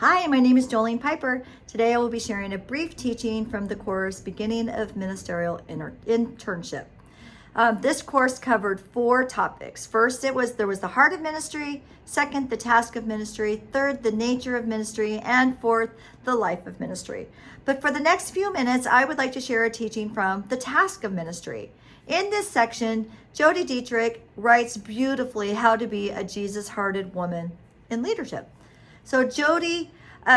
Hi, my name is Jolene Piper. Today I will be sharing a brief teaching from the course Beginning of Ministerial Internship. This course covered 4 topics. First, there was the heart of ministry. Second, the task of ministry. Third, the nature of ministry. And fourth, the life of ministry. But for the next few minutes, I would like to share a teaching from the task of ministry. In this section, Jody Dietrich writes beautifully how to be a Jesus-hearted woman in leadership. So Jody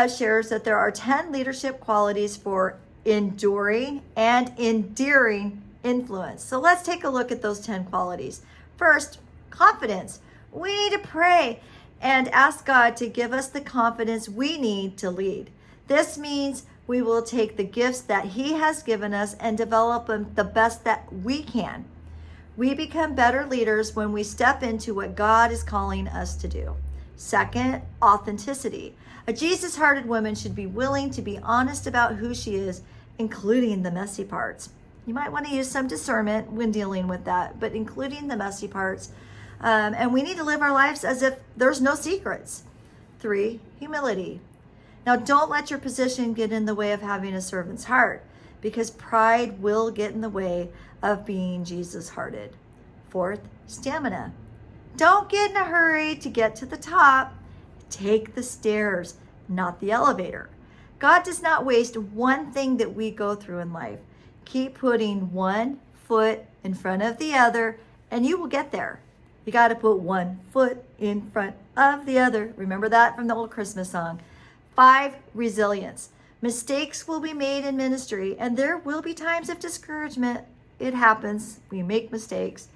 shares that there are 10 leadership qualities for enduring and endearing influence. So let's take a look at those 10 qualities. First, confidence. We need to pray and ask God to give us the confidence we need to lead. This means we will take the gifts that He has given us and develop them the best that we can. We become better leaders when we step into what God is calling us to do. Second, authenticity. A Jesus-hearted woman should be willing to be honest about who she is, including the messy parts. You might want to use some discernment when dealing with that, but including the messy parts. And we need to live our lives as if there's no secrets. 3, humility. Now, don't let your position get in the way of having a servant's heart, because pride will get in the way of being Jesus-hearted. 4th, stamina. Don't get in a hurry to get to the top. Take the stairs, not the elevator. God does not waste one thing that we go through in life. Keep putting one foot in front of the other, and you will get there. You got to put one foot in front of the other. Remember that from the old Christmas song. 5, resilience. Mistakes will be made in ministry, and there will be times of discouragement. It happens. We make mistakes.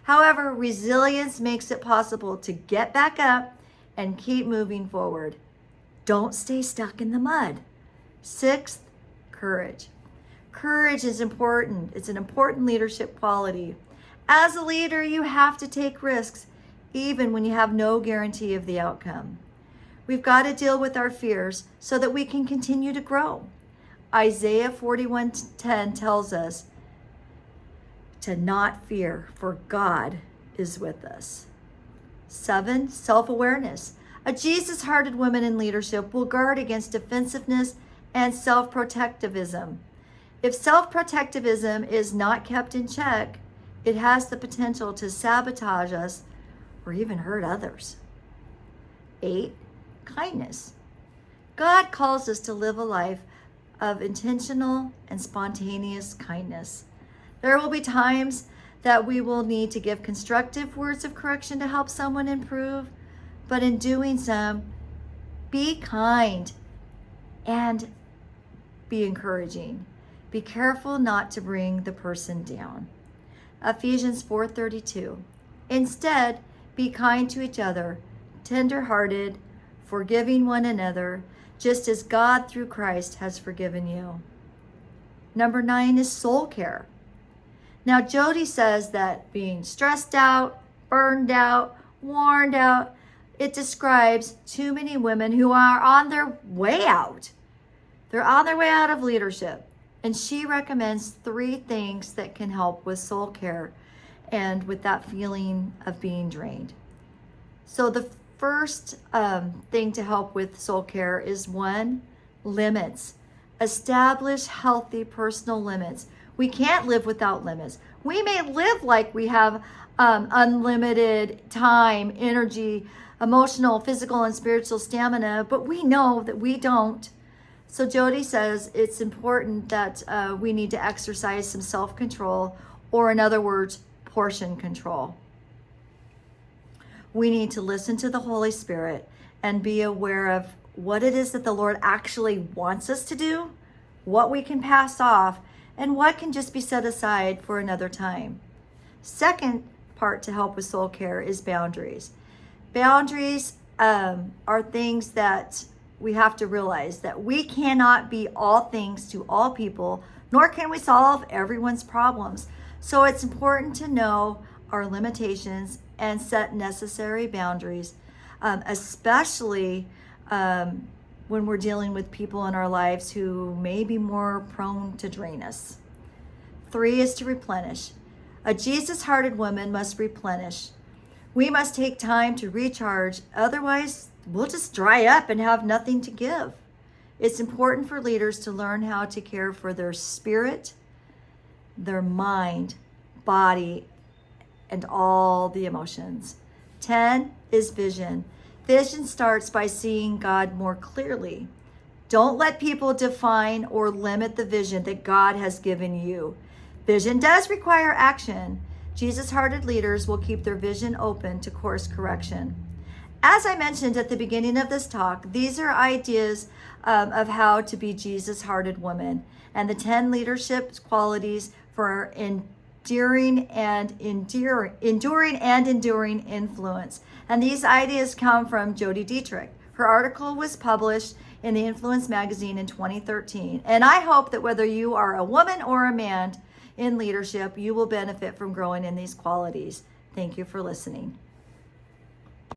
However, resilience makes it possible to get back up and keep moving forward. Don't stay stuck in the mud. 6th, courage. Courage is important. It's an important leadership quality. As a leader, you have to take risks, even when you have no guarantee of the outcome. We've got to deal with our fears so that we can continue to grow. Isaiah 41:10 tells us to not fear, for God is with us. 7, self-awareness. A Jesus-hearted woman in leadership will guard against defensiveness and self-protectivism. If self-protectivism is not kept in check, it has the potential to sabotage us or even hurt others. 8, kindness. God calls us to live a life of intentional and spontaneous kindness. There will be times that we will need to give constructive words of correction to help someone improve, but in doing so, be kind and be encouraging. Be careful not to bring the person down. Ephesians 4:32. Instead, be kind to each other, tender-hearted, forgiving one another, just as God through Christ has forgiven you. Number 9 is soul care. Now, Jody says that being stressed out, burned out, worn out, it describes too many women who are on their way out. They're on their way out of leadership. And she recommends 3 things that can help with soul care and with that feeling of being drained. So the first thing to help with soul care is 1, limits. Establish healthy personal limits. We can't live without limits. We may live like we have unlimited time, energy, emotional, physical, and spiritual stamina, but we know that we don't. So Jody says it's important that we need to exercise some self-control, or in other words, portion control. We need to listen to the Holy Spirit and be aware of what it is that the Lord actually wants us to do, what we can pass off, and what can just be set aside for another time. Second part to help with soul care is boundaries. Boundaries are things that we have to realize that we cannot be all things to all people, nor can we solve everyone's problems. So it's important to know our limitations and set necessary boundaries, especially when we're dealing with people in our lives who may be more prone to drain us. 3 is to replenish. A Jesus-hearted woman must replenish. We must take time to recharge, otherwise we'll just dry up and have nothing to give. It's important for leaders to learn how to care for their spirit, their mind, body, and all the emotions. 10 is vision. Vision starts by seeing God more clearly. Don't let people define or limit the vision that God has given you. Vision does require action. Jesus-hearted leaders will keep their vision open to course correction. As I mentioned at the beginning of this talk, these are ideas of how to be Jesus-hearted women and the 10 leadership qualities for enduring influence. And these ideas come from Jody Dietrich. Her article was published in the Influence magazine in 2013. And I hope that whether you are a woman or a man in leadership, you will benefit from growing in these qualities. Thank you for listening.